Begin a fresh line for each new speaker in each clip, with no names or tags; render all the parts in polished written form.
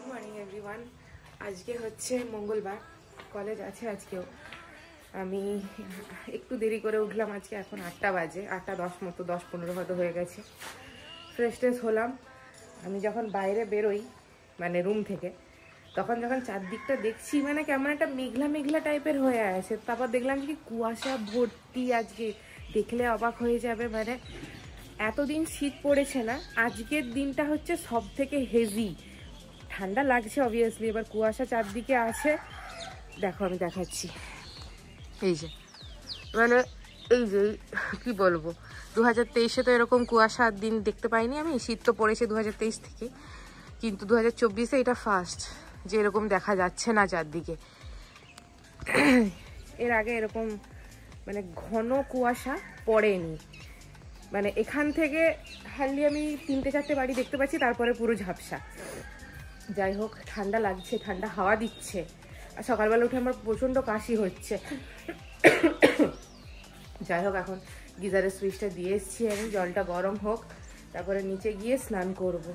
Morning everyone. আজকে হচ্ছে মঙ্গলবার, কলেজ আছে আজকেও। আমি একটু দেরি করে উঠলাম আজকে, এখন 8টা বাজে, 8:10 মতো, 10-15 হয়তো হয়ে গেছে। ফ্রেশ ট্রেশ হলাম। আমি যখন বাইরে বেরোই মানে রুম থেকে, তখন যখন চারদিকটা দেখছি মানে কেমন একটা মেঘলা মেঘলা টাইপের হয়ে আছে। তারপর দেখলাম কি কুয়াশা ভর্তি। আজকে দেখলে অবাক হয়ে যাবে, মানে এতদিন শীত পড়েছে না, আজকের দিনটা হচ্ছে সব থেকে হেভি। ঠান্ডা লাগছে অবভিয়াসলি, এবার কুয়াশা চারদিকে আছে। দেখো আমি দেখাচ্ছি, এই যে মানে এই যে কি বলবো, 2023-এ তো এরকম কুয়াশার দিন দেখতে পাইনি আমি। শীত তো পড়েছে 2023 থেকে, কিন্তু 2024-এ এটা ফার্স্ট যে এরকম দেখা যাচ্ছে না চারদিকে। এর আগে এরকম মানে ঘন কুয়াশা পড়েনি। মানে এখান থেকে হার্ডলি আমি 3-4টে বাড়ি দেখতে পাচ্ছি, তারপরে পুরো ঝাপসা। যাই হোক, ঠান্ডা লাগছে, ঠান্ডা হাওয়া দিচ্ছে। আর সকালবেলা উঠে আমার প্রচণ্ড কাশি হচ্ছে। যাই হোক, এখন গিজারের সুইচটা দিয়ে এসছি আমি, জলটা গরম হোক, তারপরে নিচে গিয়ে স্নান করব।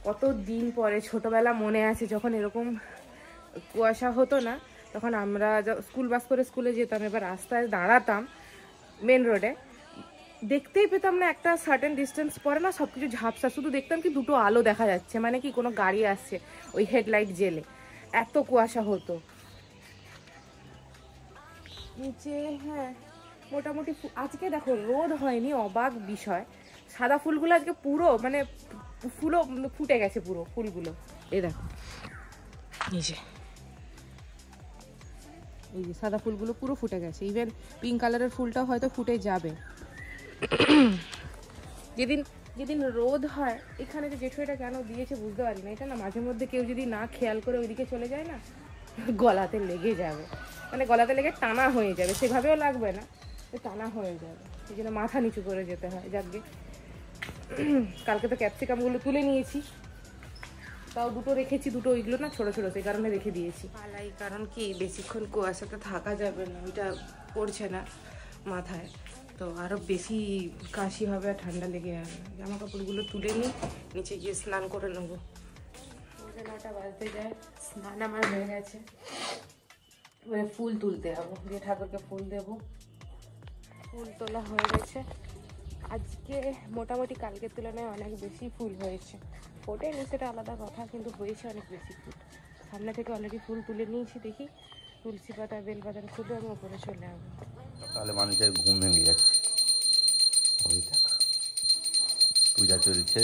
কত দিন পরে, ছোটবেলা মনে আছে যখন এরকম কুয়াশা হতো না, তখন আমরা স্কুল বাস করে স্কুলে যেতাম, এবার রাস্তায় দাঁড়াতাম মেন রোডে, দেখতেই পেতাম না একটা সার্টেন ডিস্টেন্স পরে না সব কিছু ঝাপসা, শুধু দেখতাম কি দুটো আলো দেখা যাচ্ছে, মানে কি কোনো গাড়ি আসছে ওই হেডলাইট জেলে। এত কুয়াশা হতো নিচে। হ্যাঁ মোটামুটি আজকে দেখো রোদ হয়নি, অবাক বিষয়। সাদা ফুলগুলো আজকে পুরো মানে ফুলও ফুটে গেছে, পুরো ফুলগুলো। এই দেখো নিচে, এই যে সাদা ফুলগুলো পুরো ফুটে গেছে। ইভেন পিঙ্ক কালারের ফুলটাও হয়তো ফুটে যাবে। যেদিন যেদিন রোদ হয়, এখানে যে জেঠু এটা কেন দিয়েছে বুঝতে পারি না। এটা না মাঝে মধ্যে কেউ যদি না খেয়াল করে ওইদিকে চলে যায় না, গলাতে লেগে যাবে, মানে গলাতে লেগে টানা হয়ে যাবে। সেভাবেও লাগবে না, টানা হয়ে যাবে, এই জন্য মাথা নিচু করে যেতে হয়। যাকে কালকে তো ক্যাপসিকামগুলো তুলে নিয়েছি, তাও দুটো রেখেছি, দুটো ওইগুলো না ছোটো ছোটো, সেই কারণে রেখে দিয়েছি পালাই। কারণ কি বেশিক্ষণ কুয়াশাতে থাকা যাবে না, ওইটা পড়ছে না মাথায়, তো আরও বেশি কাশি হবে আর ঠান্ডা লেগে যাবে। জামা কাপড়গুলো তুলে নিই, নিচে গিয়ে স্নান করে নেবো। 9টা বাজতে যায়, স্নান আমার হয়ে গেছে। এবারে ফুল তুলতে যাবো, যে ঠাকুরকে ফুল দেবো। ফুল তোলা হয়ে গেছে। আজকে মোটামুটি কালকের তুলনায় অনেক বেশি ফুল হয়েছে। ফোটেনি সেটা আলাদা কথা, কিন্তু হয়েছে অনেক বেশি ফুল। সামনে থেকে অলরেডি ফুল তুলে নিয়েছি, দেখি তুলসী পাতা বেল পাতার খুলে আমি ওপরে চলে যাবো।
সকালে মানুষের ঘুম ভেঙে যাচ্ছে, ওই থাকা পূজা চলছে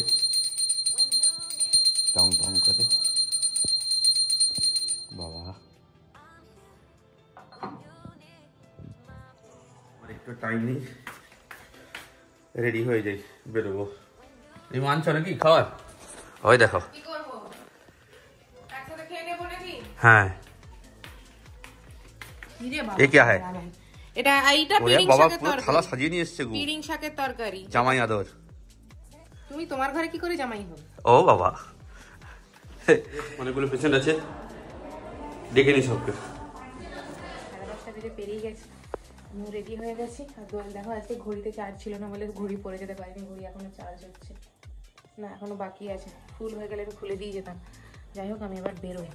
টং টং করে। বাবা একটু টাইম নেই, রেডি হয়ে যাই, বেরোবো। এই মানছ নাকি খাওয়ার? ওই দেখো, হ্যাঁ ये क्या है?
এটা এইটা পিরিং শাকের তরকারি। থালা সাজিয়ে নিয়ে এসেছে গো, পিরিং শাকের তরকারি।
জামাই আদর।
তুমি তোমার ঘরে কি করে জামাই হবে?
ও বাবা, অনেকগুলো পেশেন্ট আছে, দেখে নি সবকে।
10টা বেজে পেরিয়ে গেছে, আমি রেডি হয়ে গেছি। আর দেখো আজকে ঘড়িতে চার্জ ছিল না বলে ঘড়ি পরে যেতে পারিনি, ঘড়ি এখনো চার্জ হচ্ছে না, এখনো বাকি আছে। ফুল হয়ে গেলে আমি খুলে দিয়ে যেতাম। যাই হোক, আমি এবার বেরোই।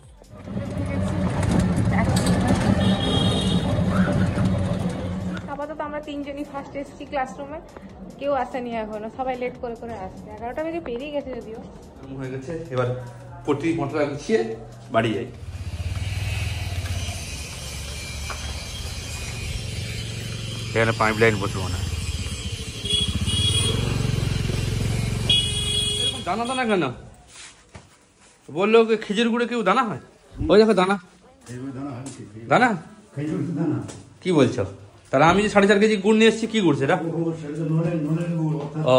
আপাতত আমরা 3জনই ফার্স্ট এসেছি ক্লাসরুমে, কেউ আসেনি এখনো, সবাই লেট করে করে আসছে। 11টা বেজে পেরিয়ে গেছে যদিও।
হয়ে গেছে, এবার পট্টি মশলা গুছিয়ে বাড়ি যাই। এখানে পাইপ লাইন বসবো না, দানা দানা কেন বললো? খেজুর গুড়ে কেউ দানা হয়? ওই দেখো দানা, দানা কি বলছো? তাহলে আমি যে 4.5 কেজি গুড় নিয়ে এসেছি, কি গুড় সেটা? ও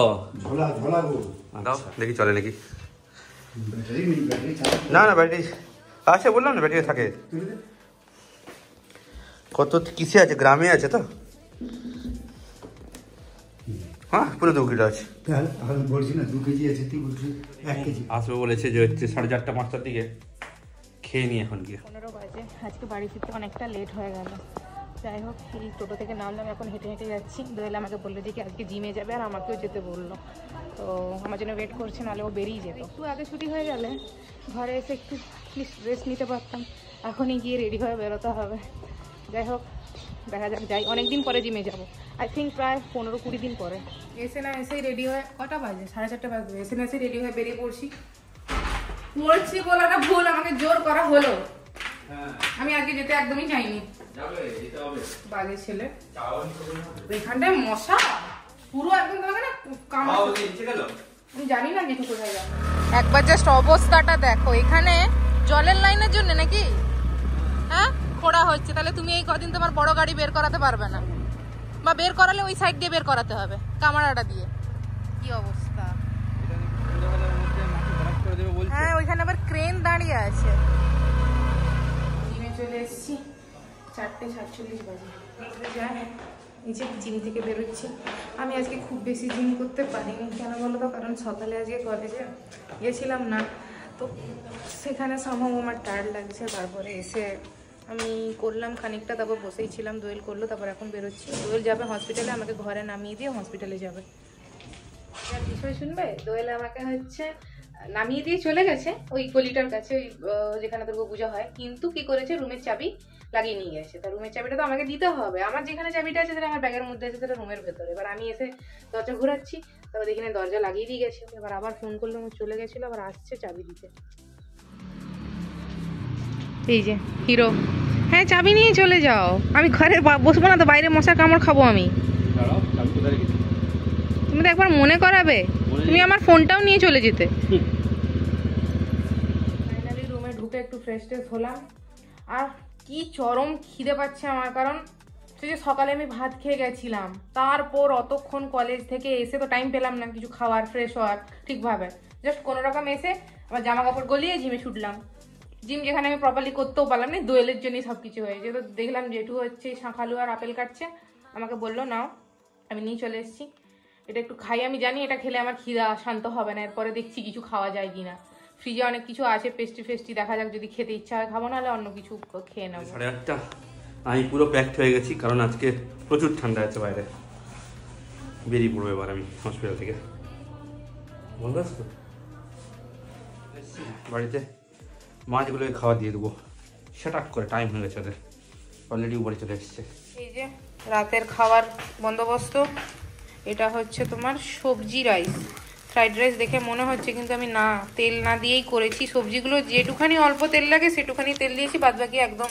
দেখি চলে নাকি। না না ব্যাটারি আছে, বললাম না ব্যাটারি থাকে। কত কিসে আছে? গ্রামে আছে তো? হ্যাঁ পুরো 2 কিলো আছে। আসবে বলেছে যে হচ্ছে 4:30-5টার দিকে, খেয়ে নি এখন গিয়ে।
15 বাজে। আজকে বাড়ি ফিরতে অনেকটা লেট হয়ে গেল, যাই হোক, এই টোটো থেকে নামলাম, এখন হেঁটে হেঁটে যাচ্ছি। দোয়েল আমাকে বললো যে কি আজকে জিমে যাবে, আর আমাকেও যেতে বললো। তো আমার জন্য ওয়েট করছে, নাহলে ও বেরিয়ে যেত। একটু আগে ছুটি হয়ে গেলে ঘরে এসে একটু রেস্ট নিতে পারতাম। এখনই গিয়ে রেডি হয়ে বেরোতে হবে। যাই হোক, দেখা যাক, যাই। অনেকদিন পরে জিমে যাব, আই থিঙ্ক প্রায় 15-20 দিন পরে। এসে না এসেই রেডি হয়ে, কটা বাজে? 4:30 বাজবে। এসে না এসে রেডি হয়ে বেরিয়ে পড়ছি বলাটা ভুল, আমাকে জোর করা হলো। আমি আজকে যেতে একদমই চাইনি। বাজে ছেলে। এখানটায় মশা পুরো একদম, তোমাকে না আমি জানি না যেটুকু কোথায় যাবো। একবার জাস্ট অবস্থাটা দেখো, এখানে জলের লাইনের জন্য নাকি হ্যাঁ খোঁড়া হচ্ছে। তাহলে তুমি এই কদিন তোমার বড় গাড়ি বের করাতে পারবে না, বা বের করালে ওই সাইড দিয়ে বের করাতে হবে, কামারাটা দিয়ে। কি অবস্থা! হ্যাঁ, ওইখানে আবার ক্রেন দাঁড়িয়ে আছে। জিমে চলে এসেছি, 4:47 বাজে। নিচে জিম থেকে বেরোচ্ছি। আমি আজকে খুব বেশি জিম করতে পারিনি, কেন বলো তো? কারণ সকালে আজকে কলেজে গেছিলাম না, তো সেখানে সম্ভব আমার টায়ার্ড লাগছে। তারপরে এসে আমি করলাম খানিকটা, তারপর বসেই ছিলাম। দোয়েল করলো, তারপর এখন বেরোচ্ছি। দোয়েল যাবে হসপিটালে, আমাকে ঘরে নামিয়ে দিয়ে হসপিটালে যাবে। আর বিষয় শুনবে, দোয়েল আমাকে নামিয়ে দিয়ে চলে গেছে ওই গলিটার কাছে, ওই যেখানে দুর্গা পূজা হয়। কিন্তু কি করেছে, রুমের চাবি লাগিয়ে নিয়ে গেছে। তা রুমের চাবিটা তো আমাকে দিতে হবে। আমার যেখানে চাবিটা আছে সেটা আমার ব্যাগের মধ্যে আছে, সেটা রুমের ভেতরে। এবার আমি এসে দরজা ঘোরাচ্ছি, তারপর এখানে দরজা লাগিয়ে দিয়ে গেছে। এবার আবার ফোন করলে ও চলে গেছিল, আবার আসছে চাবি দিতে। এই যে হিরো, হ্যাঁ চাবি নিয়ে চলে যাও। আমি ঘরে বসবো না তো, বাইরে মশার কামড় খাবো আমি। তুমি তো একবার মনে করাবে, তুমি আমার ফোনটাও নিয়ে চলে যেতে। ফাইনালি রুমে ঢুকে একটু ফ্রেশ ট্রেশ হলাম। আর কি চরম খিদে পাচ্ছে আমার, কারণ সেই যে সকালে আমি ভাত খেয়ে গেছিলাম, তারপর অতক্ষণ কলেজ থেকে এসে তো টাইম পেলাম না কিছু খাওয়ার, ফ্রেশ হওয়ার ঠিকভাবে। জাস্ট কোনো রকম এসে আবার জামা কাপড় গলিয়ে জিমে ছুটলাম। জিম যেখানে আমি প্রপারলি করতেও পারলাম না, দোয়েলের জন্যই সবকিছু হয়েছে। তো দেখলাম জেঠু শাঁখালু আর আপেল কাটছে, আমাকে বললো নাও, আমি নিয়ে চলে এসেছি। এটা একটু খাই, আমি জানি এটা খেলে আমার খিদা শান্ত হবে না। এরপরে দেখছি কিছু খাওয়া যায় কিনা। ফ্রিজে অনেক কিছু আছে, পেস্ট্রি ফেস্ট্রি, দেখা যাক যদি খেতে ইচ্ছা হয় খাবো, নাহলে অন্য কিছু খেয়ে নেবো।
8:30 আমি পুরো প্যাকড হয়ে গেছি, কারণ আজকে প্রচুর ঠান্ডা আছে বাইরে। বেরিয়ে পড়বো এবার আমি হসপিটাল থেকে। বন্ধ আছে তো বাড়িতে, মাছগুলোকে খাওয়া দিয়ে দেবো। সেটা করে টাইম হয়ে গেছে ওদের, অলরেডি উপরে চলে এসছে। এই যে রাতের খাবার বন্দোবস্ত, এটা হচ্ছে তোমার সবজি রাইস, ফ্রাইড রাইস দেখে মনে হচ্ছে, কিন্তু আমি না তেল না দিয়েই করেছি। সবজিগুলো যেটুখানি অল্প তেল লাগে সেটুখানি তেল দিয়েছি, বাদ বাকি একদম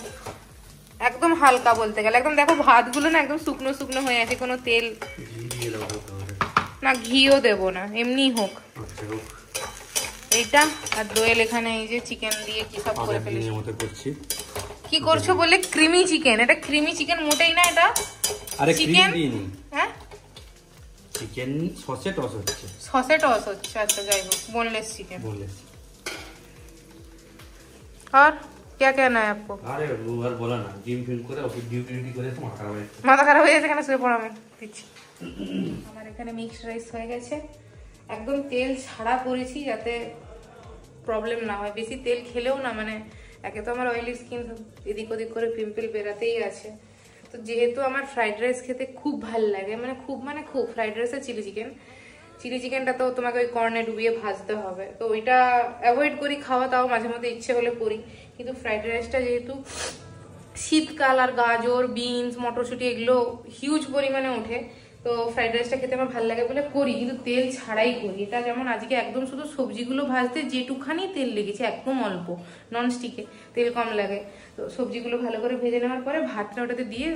একদম হালকা বলতে গেলে। একদম দেখো ভাতগুলো না একদম শুকনো শুকনো হয়ে আছে, কোনো তেল না, ঘিও দেবো না, এমনি হোক। এইটা আর দোয়েল এখানে এই যে চিকেন দিয়ে কি সব করে ফেলেছি। কি করছো বলে ক্রিমি চিকেন, এটা ক্রিমি চিকেন মোটেই না, এটা চিকেন। হ্যাঁ, চিকেন সসে টস হচ্ছে,
সসে টস হচ্ছে। আচ্ছা যাই হোক, बोनलेस चिकन। और क्या कहना है आपको?
अरे वो बार बोला ना, जिम फिल করে অফিস ডিউটি করে তো
মাথা খারাপ হয়ে গেছে, কেন শুয়ে পড়ো, আমি দিচ্ছি। আমার এখানে মিক্সড রাইস হয়ে গেছে, একদম তেল ছাড়া করেছি যাতে প্রবলেম না হয়। বেশি তেল খেলেও না, মানে একে তো আমার অয়েলি স্কিন, এদিক ওদিক করে পিম্পল বেরাতেই আছে। তো যেহেতু আমার ফ্রাইড রাইস খেতে খুব ভাল লাগে, মানে খুব ফ্রাইড রাইসের চিলি চিকেনটা তো তোমাকে ওই কর্নে ডুবিয়ে ভাজতে হবে, তো ওইটা অ্যাভয়েড করি খাওয়া। তাও মাঝে মধ্যে ইচ্ছে হলে করি, কিন্তু ফ্রাইড রাইসটা যেহেতু শীতকাল আর গাজর, বিনস, মটরশুঁটি এগুলো হিউজ পরিমাণে ওঠে, তো ফ্রাইড রাইসটা খেতে আমার ভালো লাগে বলে করি, কিন্তু তেল ছাড়াই করি। এটা যেমন আজকে একদম শুধু সবজিগুলো ভাজতে যেটুখানি তেল লেগেছে, একদম অল্প, ননস্টিকে তেল কম লাগে। তো সবজিগুলো ভালো করে ভেজে নেওয়ার পরে ভাতটা ওটাতে দিয়ে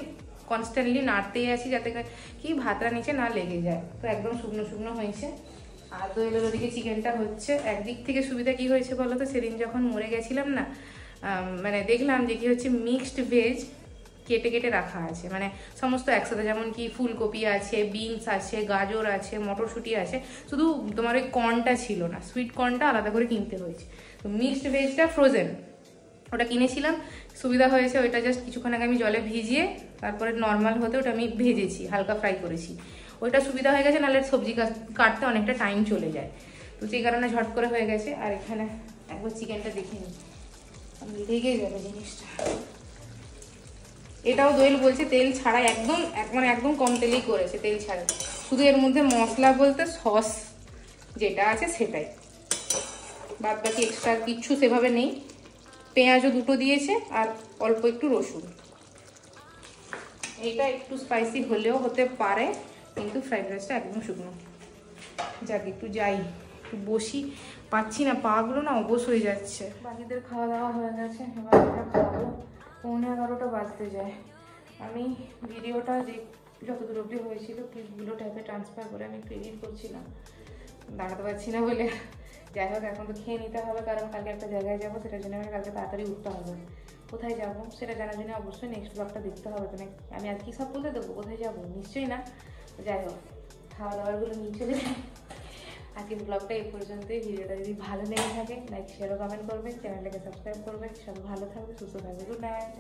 কনস্ট্যান্টলি নাড়তেই আছি, যাতে কি ভাতটা নিচে না লেগে যায়। তো একদম শুকনো শুকনো হয়েছে। আর দোয়েলের ওদিকে চিকেনটা হচ্ছে। একদিক থেকে সুবিধা কি হয়েছে বলো তো, সেদিন যখন মরে গেছিলাম না, মানে দেখলাম যে কি হচ্ছে, মিক্সড ভেজ কেটে কেটে রাখা আছে, মানে সমস্ত একসাথে, যেমন কি ফুলকপি আছে, বিনস আছে, গাজর আছে, মটরশুঁটি আছে, শুধু তোমার ওই কর্নটা ছিল না, সুইট কর্নটা আলাদা করে কিনতে হয়েছে। তো মিক্সড ভেজটা ফ্রোজেন, ওটা কিনেছিলাম, সুবিধা হয়েছে। ওইটা জাস্ট কিছুক্ষণ আগে আমি জলে ভিজিয়ে তারপরে নর্মাল হতে ওটা আমি ভেজেছি, হালকা ফ্রাই করেছি, ওইটা সুবিধা হয়ে গেছে। নাহলে সবজি কাটতে অনেকটা টাইম চলে যায়, তো সেই কারণে ঝট করে হয়ে গেছে। আর এখানে একবার চিকেনটা দেখে নিই, লেগে যাবে জিনিসটা। এটাও দোয়েল বলছে তেল ছাড়া একদম মানে একদম কম তেলেই করেছে, তেল ছাড়া। শুধু এর মধ্যে মশলা বলতে সস যেটা আছে সেটাই, বাদ বাকি এক্সট্রা কিচ্ছু সেভাবে নেই। পেঁয়াজও দুটো দিয়েছে আর অল্প একটু রসুন। এইটা একটু স্পাইসি হলেও হতে পারে, কিন্তু ফ্রাইড রাইসটা একদম শুকনো। যাক একটু যাই, একটু বসি, পাচ্ছি না, পাগুলো না অবশ হয়ে যাচ্ছে। বাকিদের খাওয়া দাওয়া হয়ে গেছে, এবার আমরা খাবো। 11:15 বাজতে যায়। আমি ভিডিওটা যে যতদূর অবধি হয়েছিল ক্লিপগুলো টাইপে ট্রান্সফার করে আমি একটু এডিট করছিলাম, দাঁড়াতে পারছি না বলে। যাই হোক, এখন তো খেয়ে নিতে হবে, কারণ কালকে একটা জায়গায় যাবো, সেটার জন্য আমাকে কালকে তাড়াতাড়ি উঠতে হবে। কোথায় যাব সেটা জানার জন্য অবশ্যই নেক্সট ব্লগটা দেখতে হবে। তো আমি আর কি সব বলতে দেবো, কোথায় যাবো নিশ্চয়ই না। যাই হোক, খাওয়া দাওয়ারগুলো নিয়ে চলে যাই। আজকের ব্লগটা এই পর্যন্তই। ভিডিওটা যদি ভালো লেগে থাকে লাইক শেয়ার ও কমেন্ট করবেন, চ্যানেলটাকে সাবস্ক্রাইব করবেন। সব ভালো থাকবে, সুস্থ থাকবে। Good night.